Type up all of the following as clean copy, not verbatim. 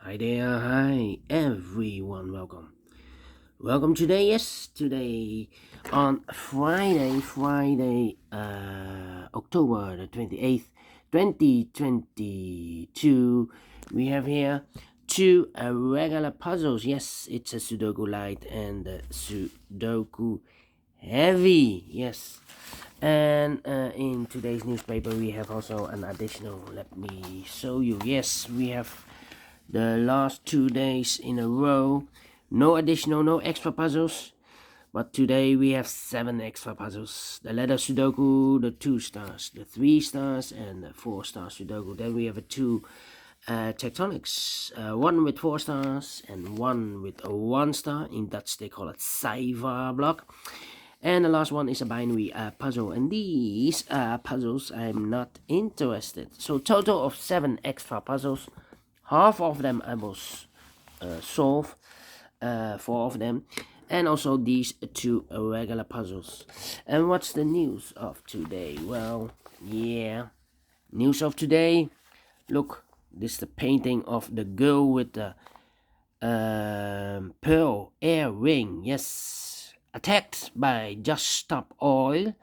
Hi there, hi everyone, welcome today on Friday, October the 28th, 2022. We have here two regular puzzles. Yes, it's a Sudoku Light and a Sudoku Heavy. Yes, and in today's newspaper we have also an additional. Let me show you. Yes, we have the last 2 days in a row. No additional, no extra puzzles. But today we have 7 extra puzzles. The letter Sudoku, the 2 stars, the 3 stars, and the 4 star Sudoku. Then we have a 2 tectonics. One with 4 stars and one with a 1 star. In Dutch they call it Cypher block. And the last one is a binary puzzle. And these puzzles I'm not interested. So total of 7 extra puzzles. Half of them I will solve, 4 of them, and also these 2 regular puzzles. And what's the news of today? Well, yeah, news of today. Look, this is the painting of the girl with the pearl earring. Yes, attacked by Just Stop Oil.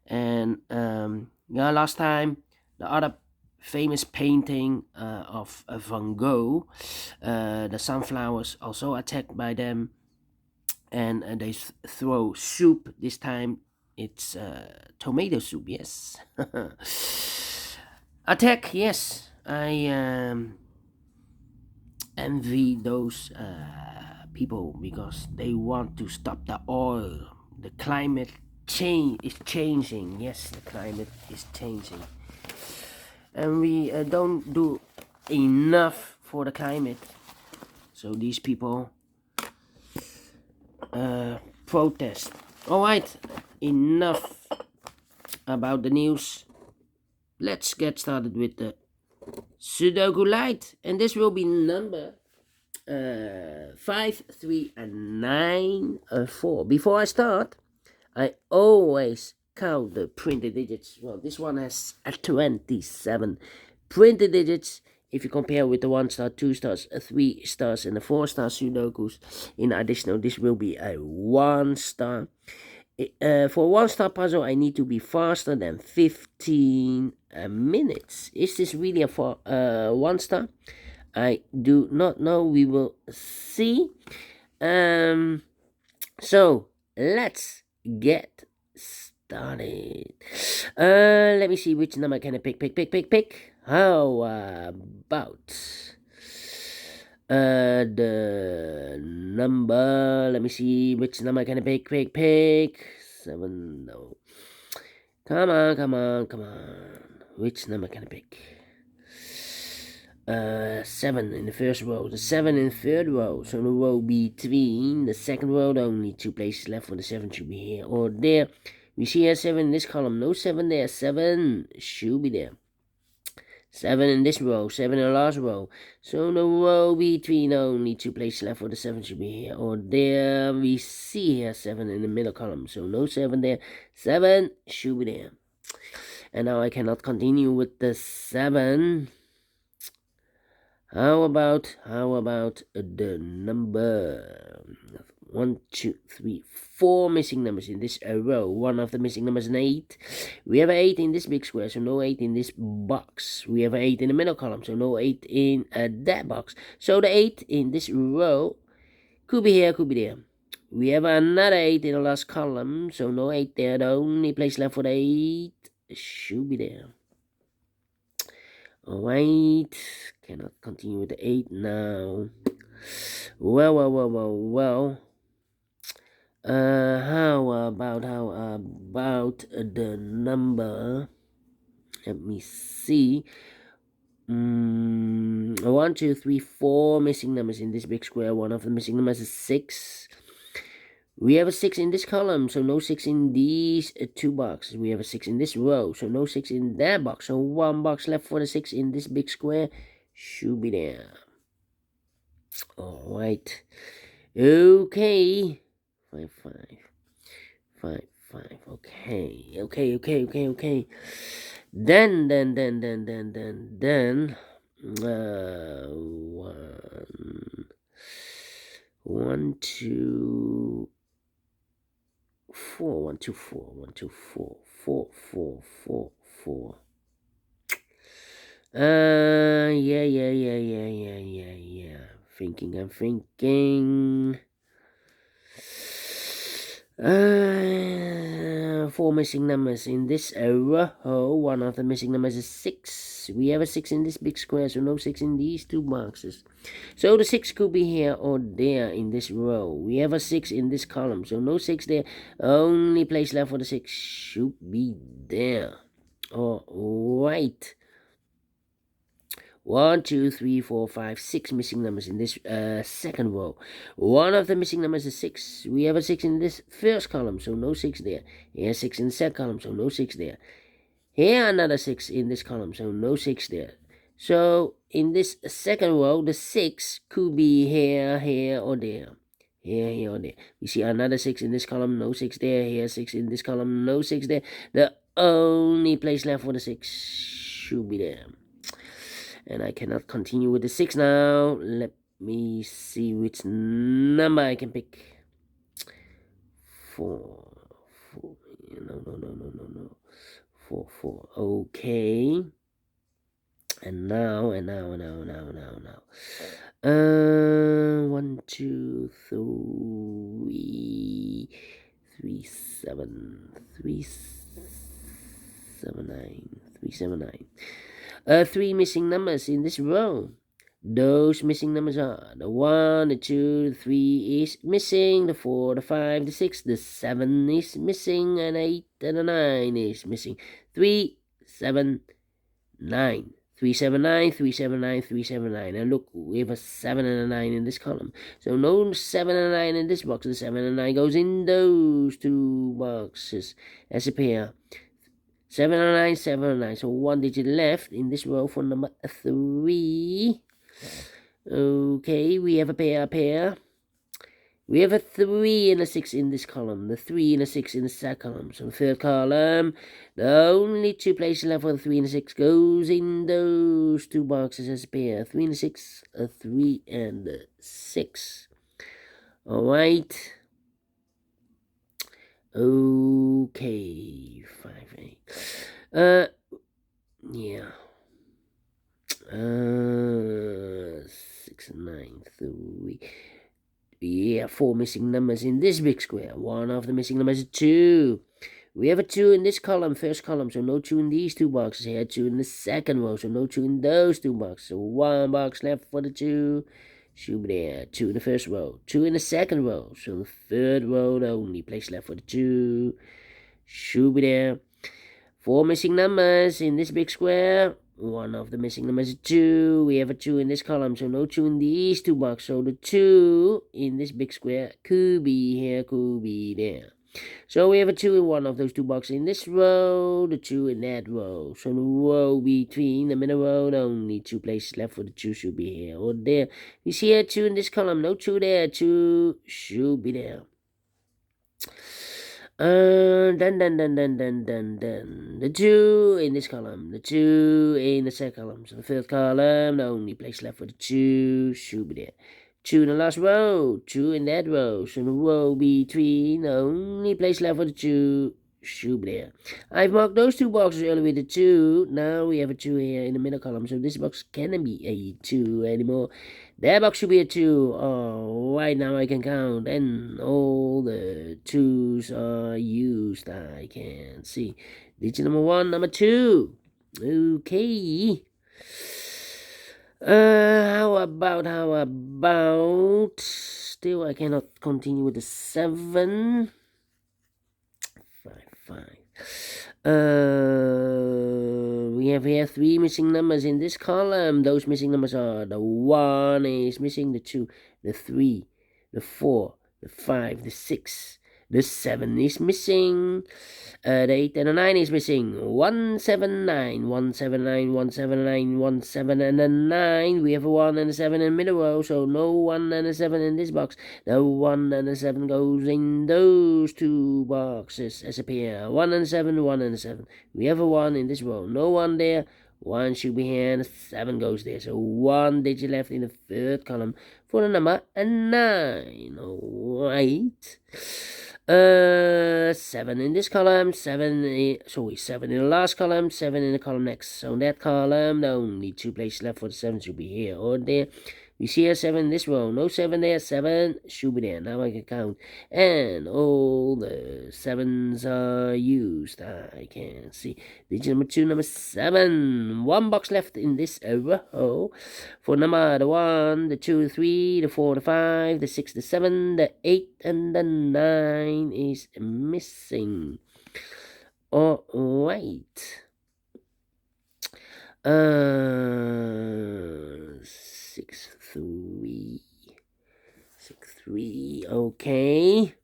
And yeah, last time the other famous painting of Van Gogh, the sunflowers also attacked by them, and they throw soup. This time it's tomato soup. Yes. Attack. Yes, I envy those people because they want to stop the oil. The climate change is changing. Yes, the climate is changing, and we don't do enough for the climate. So these people protest. All right, enough about the news. Let's get started with the Sudoku Light, and this will be number 5, 3, and 9, 4. Before I start, I always count the printed digits. Well, this one has 27 printed digits. If you compare with the 1 star, 2 stars, 3 stars, and the 4 star Sudokus, in addition, this will be a 1 star. For 1 star puzzle, I need to be faster than 15 minutes. Is this really a 1 star? I do not know. We will see. So let's get started. Let me see which number can I pick. How about the number? Let me see which number can I pick. 7. No. Come on. Which number can I pick? 7 in the first row, the 7 in the third row, so the row between the second row, only 2 places left for the 7 should be here or there. We see here 7 in this column, no 7 there, 7 should be there. 7 in this row, 7 in the last row, so the row between, only 2 places left for the 7 should be here or there. We see here 7 in the middle column, so no 7 there, 7 should be there. And now I cannot continue with the 7. How about the number 1, 2, 3, 4 missing numbers in this row? One of the missing numbers is an 8. We have an 8 in this big square, so no 8 in this box. We have an 8 in the middle column, so no 8 in that box. So the 8 in this row could be here, could be there. We have another 8 in the last column, so no 8 there. The only place left for the 8 should be there. Alright, cannot continue with the 8 now. Well. How about the number? Let me see. 1, 2, 3, 4 missing numbers in this big square. One of the missing numbers is 6. We have a 6 in this column, so no 6 in these 2 boxes. We have a 6 in this row, so no 6 in that box. So 1 box left for the 6 in this big square should be there. Alright. Okay. 5, 5. Okay. Then. 1, 2, 4, 1, 2, 4, 1, 2, 4, 4, 4, 4, 4. Yeah. I'm thinking. 4 missing numbers in this row. One of the missing numbers is 6. We have a 6 in this big square, so no 6 in these two boxes. So the 6 could be here or there in this row. We have a 6 in this column, so no 6 there. Only place left for the 6 should be there. Alright. 1, 2, 3, 4, 5, 6 missing numbers in this second row. One of the missing numbers is 6. We have a 6 in this first column, so no 6 there. Here 6 in the second column, so no 6 there. Here another 6 in this column, so no 6 there. So in this second row, the 6 could be here, here, or there. Here, or there. We see another 6 in this column, no 6 there. Here 6 in this column, no 6 there. The only place left for the 6 should be there. And I cannot continue with the 6 now. Let me see which number I can pick. 4. No. 4. Okay. And now. 1, 2, 3, 3, 7, 3, 7, 9, 3, 7, 9. 3 missing numbers in this row. Those missing numbers are the 1, the 2, the 3 is missing, the 4, the 5, the 6, the 7 is missing, and 8 and the 9 is missing. 3, 7, 9. 3, 7, 9, 3, 7, 9, 3, 7, 9. And look, we have a 7 and a 9 in this column. So no 7 and 9 in this box. The 7 and 9 goes in those two boxes as a pair. 7 and 9, 7 and 9. So 1 digit left in this row for number 3. Okay, we have a pair. We have a 3 and a 6 in this column. The 3 and a 6 in the second column. So third column, the only 2 places left for the 3 and the 6 goes in those two boxes as a pair. 3 and a 6, a 3 and a 6. Alright. Okay, 5, 8. Yeah. 6, 9, 3. We have 4 missing numbers in this big square. One of the missing numbers is 2. We have a 2 in this column, first column, so no 2 in these two boxes. Here 2 in the second row, so no 2 in those two boxes. So 1 box left for the 2. Should be there. 2 in the first row, 2 in the second row. So the third row, the only place left for the 2. Should be there. 4 missing numbers in this big square. One of the missing numbers is 2. We have a 2 in this column, so no 2 in these two boxes. So the 2 in this big square could be here, could be there. So we have a 2 in one of those two boxes in this row, the 2 in that row. So the row between the middle row, the only 2 places left for the 2 should be here or there. You see here 2 in this column, no 2 there, 2 should be there. Done. The 2 in this column, the 2 in the second column. So the third column, the only place left for the 2 should be there. 2 in the last row, 2 in that row. So the row between, the only place left for the 2 should be there. I've marked those two boxes earlier with the 2. Now we have a 2 here in the middle column. So this box cannot be a 2 anymore. That box should be a 2. Oh, right now I can count. And all the 2s are used. I can see. Digit number 1, number 2. Okay. How about? Still, I cannot continue with the 7. 5. We have here 3 missing numbers in this column. Those missing numbers are the 1 is missing, the 2, the 3, the 4, the 5, the 6, the 7 is missing, the 8 and the 9 is missing. 179, 179, 179, 17 and the 9. We have a 1 and a 7 in the middle row, so no 1 and a 7 in this box. The 1 and a 7 goes in those two boxes as a pair. 1 and a 7, 1 and a 7. We have a 1 in this row, no 1 there. 1 should be here, and a 7 goes there. So 1 digit left in the third column for the number 9. Alright. 7 in this column, 7 in the last column, 7 in the column next. So in that column, the only 2 places left for the 7 should be here or there. We see a 7 in this row, no 7 there, 7 should be there. Now I can count, and all the 7s are used. I can see digit number 2, number 7. 1 box left in this row for number the 1, the 2, the 3, the 4, the 5, the 6, the 7, the 8, and the 9 is missing. Alright. 6, 3, okay.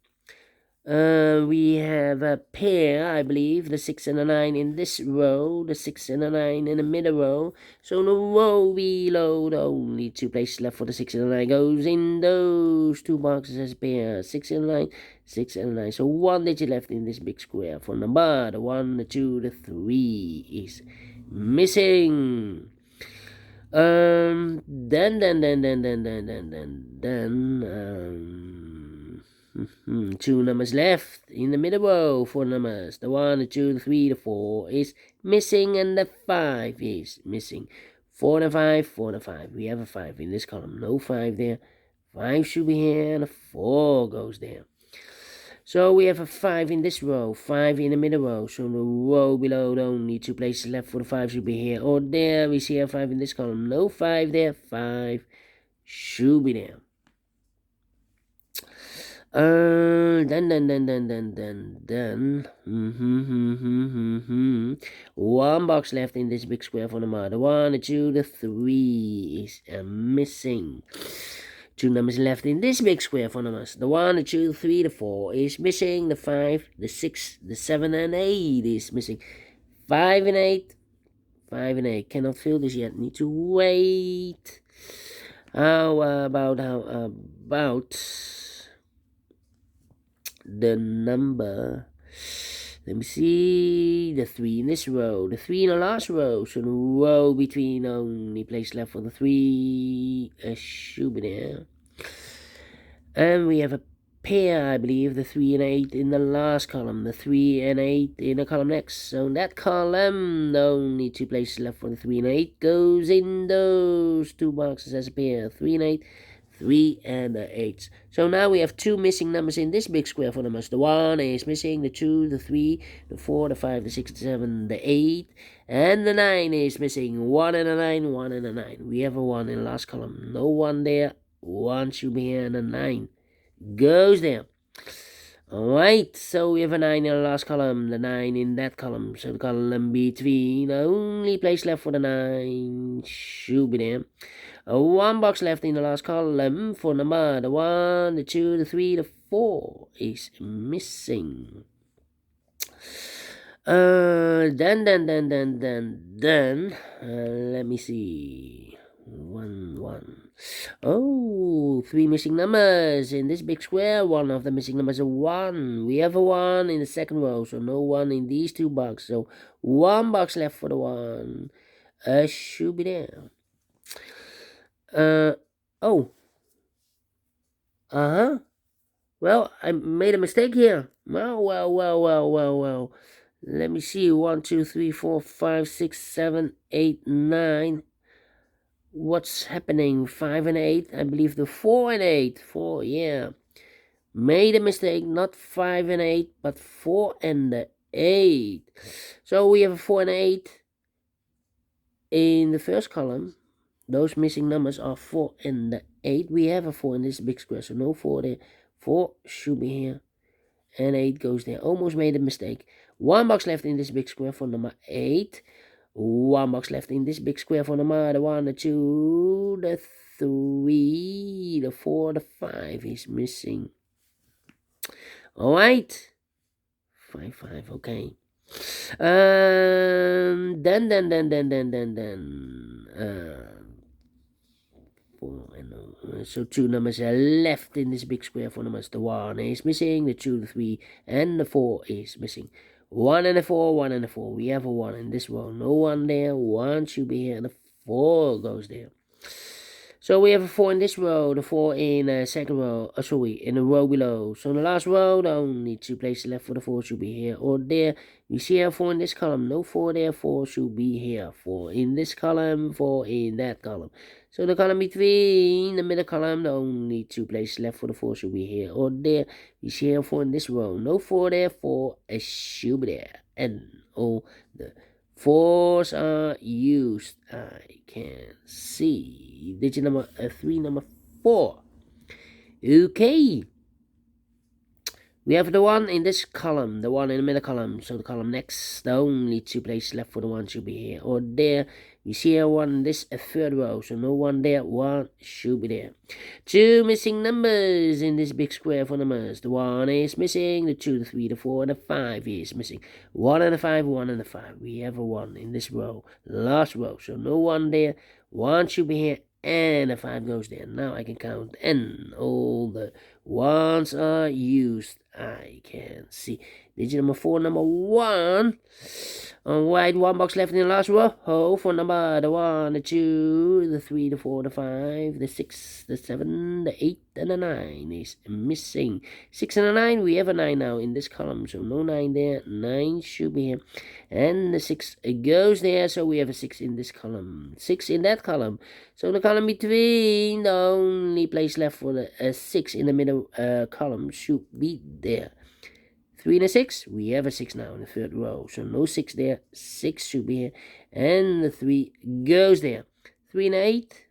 We have a pair, I believe, the 6 and the 9 in this row, the 6 and the 9 in the middle row. So in the row below, the only 2 places left for the 6 and the 9 goes in those 2 boxes as a pair, 6 and the 9, 6 and the 9. So 1 digit left in this big square for number, the 1, the 2, the 3 is missing. Then 2 numbers left in the middle row, 4 numbers. The 1, the 2, the 3, the 4 is missing, and the 5 is missing. 4 and a 5, 4 and a 5. We have a 5 in this column, no 5 there. 5 should be here, and a 4 goes there. So we have a 5 in this row, 5 in the middle row. So the row below, the only 2 places left for the 5 should be here or there. We see a 5 in this column, no 5 there. 5 should be there. Then. 1 box left in this big square for the number. The 1, the 2, the 3 is missing. 2 numbers left in this big square for numbers. The 1, the 2, the 3, the 4 is missing. The 5, the 6, the 7, and 8 is missing. 5 and 8. 5 and 8. Cannot fill this yet. Need to wait. How about the number? Let me see. The 3 in this row. The 3 in the last row. So the row between, only place left for the 3 should be there. And we have a pair, I believe. The 3 and 8 in the last column. The 3 and 8 in the column next. So in that column, the only 2 places left for the 3 and 8 goes in those 2 boxes as a pair. 3 and 8. 3 and the 8. So now we have 2 missing numbers in this big square for numbers. The 1 is missing, the 2, the 3, the 4, the 5, the 6, the 7, the 8, and the 9 is missing. 1 and a 9, 1 and a 9. We have a 1 in the last column. No 1 there. 1 should be here, and a 9 goes there. Alright, so we have a 9 in the last column, the 9 in that column. So the column between, the only place left for the 9 should be there. 1 box left in the last column for number. The 1, the 2, the 3, the 4 is missing. Then, let me see. 1. Oh, 3 missing numbers in this big square. One of the missing numbers is a 1. We have a 1 in the second row, so no 1 in these 2 boxes. So 1 box left for the 1 should be there. Well, I made a mistake here. Well. Let me see. 1, 2, 3, 4, 5, 6, 7, 8, 9. What's happening? 5 and 8. I believe the 4 and 8. 4, yeah. Made a mistake. Not 5 and 8, but 4 and 8. So we have a 4 and 8 in the first column. Those missing numbers are 4 and 8. We have a 4 in this big square, so no 4 there. 4 should be here, and 8 goes there. Almost made a mistake. 1 box left in this big square for number 8. 1 box left in this big square for number the 1, the 2, the 3, the 4, the 5 is missing. Alright. 5, okay. Then. 4 and so 2 numbers are left in this big square for numbers. The 1 is missing, the 2, the 3, and the 4 is missing. 1 and a 4, 1 and a 4. We have a 1 in this row. No 1 there. 1 should be here. The 4 goes there. So we have a 4 in this row, the 4 in the second row, sorry, in the row below. So in the last row, the only 2 places left for the 4 should be here or there. You see a 4 in this column, no 4 there, 4 should be here. 4 in this column, 4 in that column. So the column between the middle column, the only 2 places left for the 4 should be here or there. You see a 4 in this row, no 4 there, 4 should be there. And all the 4s are used. I can see digit number 3, number 4. Okay. We have the 1 in this column, the 1 in the middle column. So the column next, the only 2 places left for the 1 should be here or there. You see a 1 in this third row, so no 1 there, 1 should be there. 2 missing numbers in this big square for numbers. The 1 is missing, the 2, the 3, the 4, and the 5 is missing. 1 and a 5, 1 and a 5. We have a 1 in this row, last row, so no 1 there, 1 should be here, and a 5 goes there. Now I can count, and all the 1s are used. I can see digit number 4, number 1. On white, 1 box left in the last row. For number the 1, the 2, the 3, the 4, the 5, the 6, the 7, the 8, and the 9 is missing. 6 and a 9, we have a 9 now in this column, so no 9 there. 9 should be here, and the 6 goes there, so we have a 6 in this column, 6 in that column. So the column between, the only place left for the 6 in the middle column should be there. 3 and a 6, we have a 6 now in the third row, so no 6 there, 6 should be here, and the 3 goes there. 3 and a 8,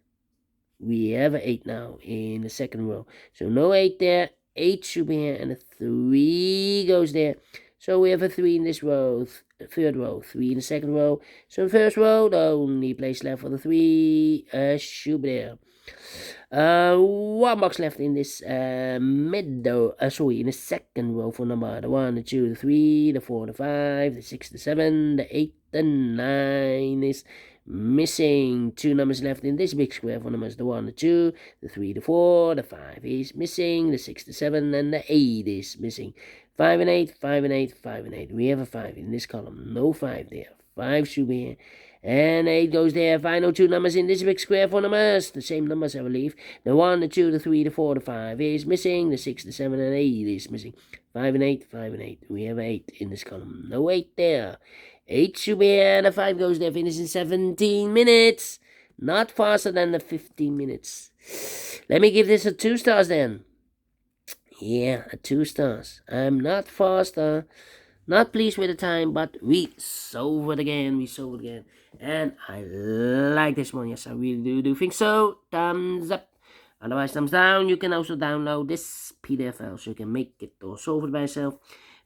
we have a 8 now in the second row, so no 8 there, 8 should be here, and the 3 goes there. So we have a 3 in this row, third row, 3 in the second row. So in the first row, the only place left for the 3 should be there. 1 box left in this middle, in the second row for number the 1, the 2, the 3, the 4, the 5, the 6, the 7, the 8, the 9 is missing. 2 numbers left in this big square for numbers the 1, the 2, the 3, the 4, the 5 is missing, the 6, the 7, and the 8 is missing. 5 and 8, 5 and 8, 5 and 8. We have a 5 in this column, no 5 there. 5 should be here, and 8 goes there. Final 2 numbers in this big square for numbers, the same numbers I believe. The 1, the 2, the 3, the 4, the 5 is missing, the 6, the 7, and 8 is missing. 5 and 8, 5 and 8. We have 8 in this column, no 8 there. 8 should be here, and the 5 goes there, finish in 17 minutes. Not faster than the 15 minutes. Let me give this a 2 stars then. Yeah, a 2 stars. I'm not faster, not pleased with the time, but we solved it again. And I like this one. Yes, I really do think so. Thumbs up. Otherwise, thumbs down. You can also download this PDF file so you can make it or solve it by yourself.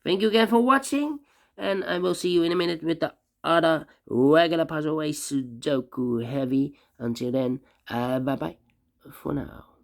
Thank you again for watching, and I will see you in a minute with the other regular puzzle, a Sudoku heavy. Until then, bye-bye for now.